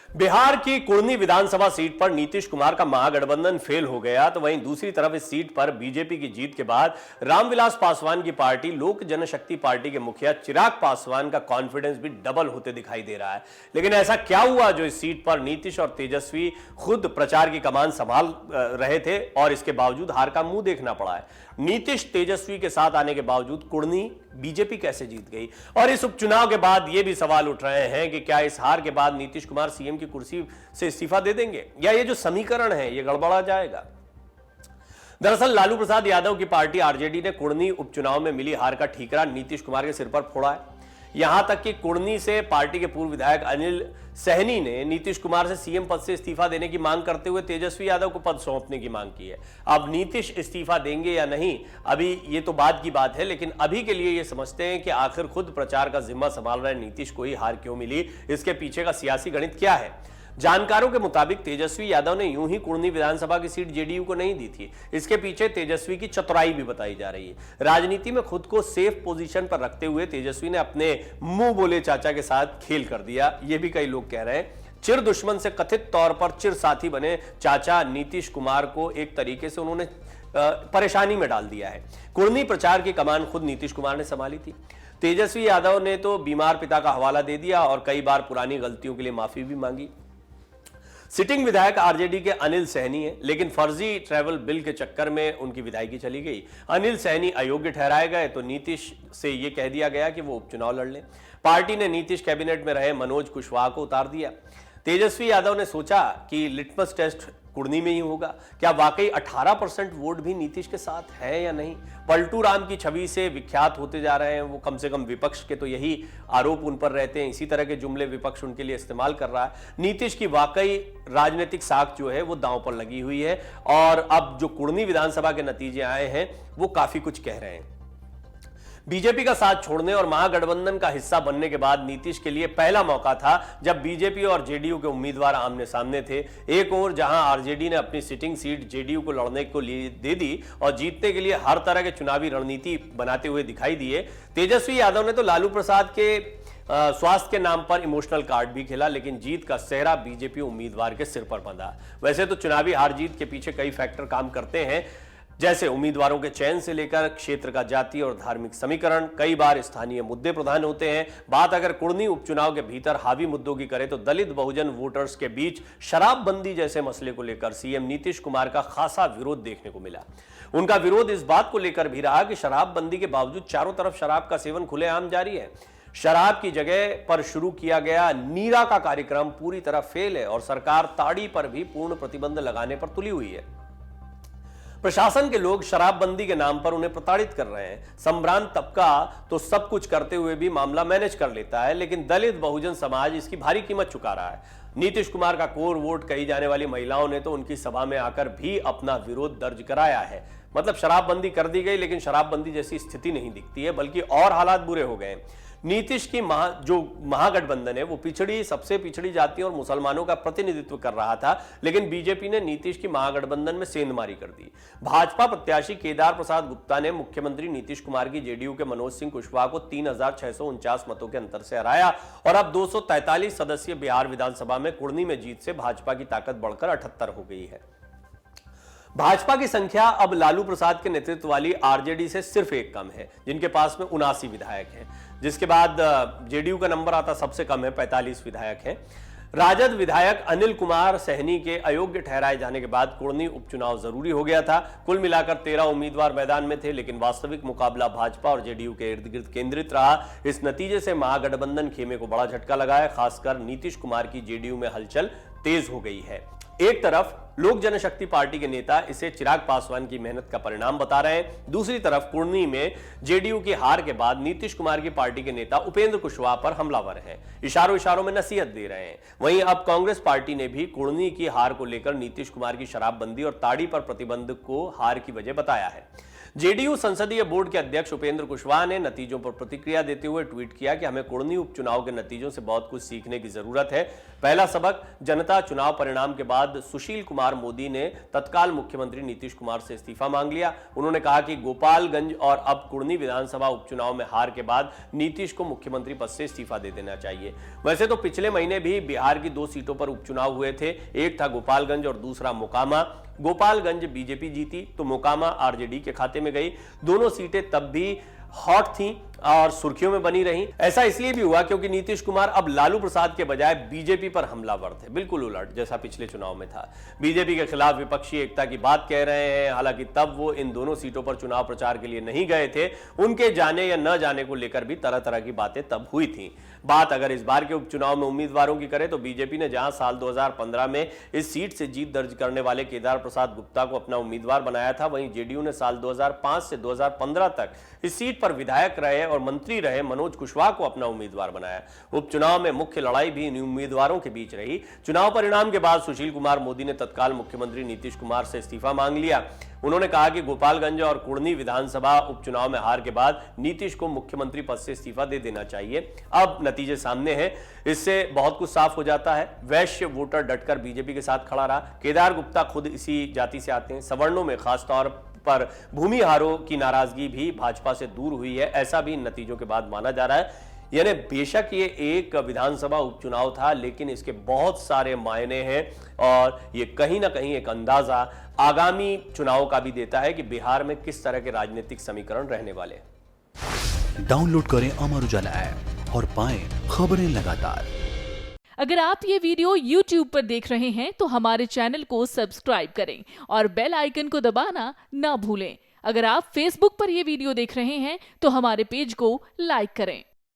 बिहार की कुर्नी विधानसभा सीट पर नीतीश कुमार का महागठबंधन फेल हो गया, तो वहीं दूसरी तरफ इस सीट पर बीजेपी की जीत के बाद रामविलास पासवान की पार्टी लोक जनशक्ति पार्टी के मुखिया चिराग पासवान का कॉन्फिडेंस भी डबल होते दिखाई दे रहा है। लेकिन ऐसा क्या हुआ जो इस सीट पर नीतीश और तेजस्वी खुद प्रचार की कमान संभाल रहे थे और इसके बावजूद हार का मुंह देखना पड़ा है। नीतीश तेजस्वी के साथ आने के बावजूद कुर्नी बीजेपी कैसे जीत गई, और इस उपचुनाव के बाद यह भी सवाल उठ रहे हैं कि क्या इस हार के बाद नीतीश कुमार सीएम की कुर्सी से इस्तीफा दे देंगे या ये जो समीकरण है ये गड़बड़ा जाएगा। दरअसल लालू प्रसाद यादव की पार्टी आरजेडी ने कुर्नी उपचुनाव में मिली हार का ठीकरा नीतीश कुमार के सिर पर फोड़ा है। यहां तक कि कुर्नी से पार्टी के पूर्व विधायक अनिल सहनी ने नीतीश कुमार से सीएम पद से इस्तीफा देने की मांग करते हुए तेजस्वी यादव को पद सौंपने की मांग की है। अब नीतीश इस्तीफा देंगे या नहीं, अभी ये तो बाद की बात है, लेकिन अभी के लिए ये समझते हैं कि आखिर खुद प्रचार का जिम्मा संभाल रहे नीतीश को ही हार क्यों मिली, इसके पीछे का सियासी गणित क्या है। जानकारों के मुताबिक तेजस्वी यादव ने यूं ही कुर्नी विधानसभा की सीट जेडीयू को नहीं दी थी। इसके पीछे तेजस्वी की चतुराई भी बताई जा रही है। राजनीति में खुद को सेफ पोजीशन पर रखते हुए तेजस्वी ने अपने मुंह बोले चाचा के साथ खेल कर दिया, ये भी कई लोग कह रहे हैं। चिर दुश्मन से कथित तौर पर चिर साथी बने चाचा नीतीश कुमार को एक तरीके से उन्होंने परेशानी में डाल दिया है। कुर्नी प्रचार की कमान खुद नीतीश कुमार ने संभाली थी। तेजस्वी यादव ने तो बीमार पिता का हवाला दे दिया और कई बार पुरानी गलतियों के लिए माफी भी मांगी। सिटिंग विधायक आरजेडी के अनिल सहनी है, लेकिन फर्जी ट्रैवल बिल के चक्कर में उनकी विधायकी चली गई। अनिल सहनी अयोग्य ठहराए गए तो नीतीश से यह कह दिया गया कि वो उपचुनाव लड़ लें। पार्टी ने नीतीश कैबिनेट में रहे मनोज कुशवाहा को उतार दिया। तेजस्वी यादव ने सोचा कि लिटमस टेस्ट कुर्नी में ही होगा, क्या वाकई 18% वोट भी नीतीश के साथ है या नहीं। पलटू राम की छवि से विख्यात होते जा रहे हैं वो, कम से कम विपक्ष के तो यही आरोप उन पर रहते हैं, इसी तरह के जुमले विपक्ष उनके लिए इस्तेमाल कर रहा है। नीतीश की वाकई राजनीतिक साख जो है वो दांव पर लगी हुई है और अब जो कुर्नी विधानसभा के नतीजे आए हैं वो काफी कुछ कह रहे हैं। बीजेपी का साथ छोड़ने और महागठबंधन का हिस्सा बनने के बाद नीतीश के लिए पहला मौका था जब बीजेपी और जेडीयू के उम्मीदवार आमने सामने थे। एक ओर जहां आरजेडी ने अपनी सिटिंग सीट जेडीयू को लड़ने को लिए दे दी और जीतने के लिए हर तरह के चुनावी रणनीति बनाते हुए दिखाई दिए, तेजस्वी यादव ने तो लालू प्रसाद के स्वास्थ्य के नाम पर इमोशनल कार्ड भी खेला, लेकिन जीत का सेहरा बीजेपी उम्मीदवार के सिर पर बंधा। वैसे तो चुनावी हार जीत के पीछे कई फैक्टर काम करते हैं, जैसे उम्मीदवारों के चयन से लेकर क्षेत्र का जातीय और धार्मिक समीकरण, कई बार स्थानीय मुद्दे प्रधान होते हैं। बात अगर कुर्नी उपचुनाव के भीतर हावी मुद्दों की करें तो दलित बहुजन वोटर्स के बीच शराबबंदी जैसे मसले को लेकर सीएम नीतीश कुमार का खासा विरोध देखने को मिला। उनका विरोध इस बात को लेकर भी रहा कि शराबबंदी के बावजूद चारों तरफ शराब का सेवन खुलेआम जारी है। शराब की जगह पर शुरू किया गया नीरा का कार्यक्रम पूरी तरह फेल है और सरकार ताड़ी पर भी पूर्ण प्रतिबंध लगाने पर तुली हुई है। प्रशासन के लोग शराबबंदी के नाम पर उन्हें प्रताड़ित कर रहे हैं। संभ्रांत तबका तो सब कुछ करते हुए भी मामला मैनेज कर लेता है, लेकिन दलित बहुजन समाज इसकी भारी कीमत चुका रहा है। नीतीश कुमार का कोर वोट कही जाने वाली महिलाओं ने तो उनकी सभा में आकर भी अपना विरोध दर्ज कराया है। मतलब शराबबंदी कर दी गई लेकिन शराबबंदी जैसी स्थिति नहीं दिखती है, बल्कि और हालात बुरे हो गए। नीतीश की जो महागठबंधन है वो सबसे पिछड़ी जातियों और मुसलमानों का प्रतिनिधित्व कर रहा था, लेकिन बीजेपी ने नीतीश की महागठबंधन में सेंधमारी कर दी। भाजपा प्रत्याशी केदार प्रसाद गुप्ता ने मुख्यमंत्री नीतीश कुमार की जेडीयू के मनोज सिंह कुशवाहा को 3649 मतों के अंतर से हराया और अब 243 सदस्यीय बिहार विधानसभा में कुर्नी में जीत से भाजपा की ताकत बढ़कर 78 हो गई है। भाजपा की संख्या अब लालू प्रसाद के नेतृत्व वाली आरजेडी से सिर्फ एक कम है, जिनके पास में 79 विधायक हैं, जिसके बाद जेडीयू का नंबर आता सबसे कम है, 45 विधायक हैं। राजद विधायक अनिल कुमार सहनी के अयोग्य ठहराए जाने के बाद कुर्नी उपचुनाव जरूरी हो गया था। कुल मिलाकर 13 उम्मीदवार मैदान में थे, लेकिन वास्तविक मुकाबला भाजपा और जेडीयू के इर्द गिर्द केंद्रित रहा। इस नतीजे से महागठबंधन खेमे को बड़ा झटका लगा है। खासकर नीतीश कुमार की जेडीयू में हलचल तेज हो गई है। एक तरफ लोक जनशक्ति पार्टी के नेता इसे चिराग पासवान की मेहनत का परिणाम बता रहे हैं, दूसरी तरफ कुर्नी में जेडीयू की हार के बाद नीतीश कुमार की पार्टी के नेता उपेंद्र कुशवाहा पर हमलावर हैं, इशारों इशारों में नसीहत दे रहे हैं। वहीं अब कांग्रेस पार्टी ने भी कुर्नी की हार को लेकर नीतीश कुमार की शराबबंदी और ताड़ी पर प्रतिबंध को हार की वजह बताया है। जेडीयू संसदीय बोर्ड के अध्यक्ष उपेंद्र कुशवाहा ने नतीजों पर प्रतिक्रिया देते हुए ट्वीट किया कि हमें कुढ़नी उपचुनाव के नतीजों से बहुत कुछ सीखने की जरूरत है। पहला सबक, जनता चुनाव परिणाम के बाद सुशील कुमार मोदी ने तत्काल मुख्यमंत्री नीतीश कुमार से इस्तीफा मांग लिया। उन्होंने कहा कि गोपालगंज और अब कुढ़नी विधानसभा उपचुनाव में हार के बाद नीतीश को मुख्यमंत्री पद से इस्तीफा दे देना चाहिए। वैसे तो पिछले महीने भी बिहार की 2 सीटों पर उपचुनाव हुए थे, एक था गोपालगंज और दूसरा मोकामा। गोपालगंज बीजेपी जीती तो मोकामा आरजेडी के खाते में गई। दोनों सीटें तब भी हॉट थीं और सुर्खियों में बनी रहीं। ऐसा इसलिए भी हुआ क्योंकि नीतीश कुमार अब लालू प्रसाद के बजाय बीजेपी पर हमलावर थे, बिल्कुल उलट जैसा पिछले चुनाव में था। बीजेपी के खिलाफ विपक्षी एकता की बात कह रहे हैं। हालांकि तब वो इन दोनों सीटों पर चुनाव प्रचार के लिए नहीं गए थे। उनके जाने या न जाने को लेकर भी तरह तरह की बातें तब हुई थी। बात अगर इस बार के उपचुनाव में उम्मीदवारों की करें तो बीजेपी ने जहां साल 2015 में इस सीट से जीत दर्ज करने वाले केदार प्रसाद गुप्ता को अपना उम्मीदवार बनाया था, वहीं जेडीयू ने साल 2005 से 2015 तक इस सीट पर विधायक रहे और मंत्री रहे मनोज कुशवाहा को अपना उम्मीदवार बनाया। उपचुनाव में मुख्य लड़ाई भी इन उम्मीदवारों के बीच रही। चुनाव परिणाम के बाद सुशील कुमार मोदी ने तत्काल मुख्यमंत्री नीतीश कुमार से इस्तीफा मांग लिया। उन्होंने कहा कि गोपालगंज और कुढ़नी विधानसभा उपचुनाव में हार के बाद नीतीश को मुख्यमंत्री पद से इस्तीफा दे देना चाहिए। अब नतीजे सामने हैं, इससे बहुत कुछ साफ हो जाता है। वैश्य वोटर डटकर बीजेपी के साथ खड़ा रहा। केदार गुप्ता खुद इसी जाति से आते हैं। सवर्णों में खासतौर पर भूमिहारों की नाराजगी भी भाजपा से दूर हुई है, ऐसा भी इन नतीजों के बाद माना जा रहा है। यानी बेशक ये एक विधानसभा उपचुनाव था, लेकिन इसके बहुत सारे मायने हैं और ये कहीं ना कहीं एक अंदाजा आगामी चुनाव का भी देता है कि बिहार में किस तरह के राजनीतिक समीकरण रहने वाले हैं। डाउनलोड करें अमर उजाला ऐप और पाएं खबरें लगातार। अगर आप ये वीडियो YouTube पर देख रहे हैं तो हमारे चैनल को सब्सक्राइब करें और बेल आइकन को दबाना ना भूलें। अगर आप Facebook पर ये वीडियो देख रहे हैं तो हमारे पेज को लाइक करें।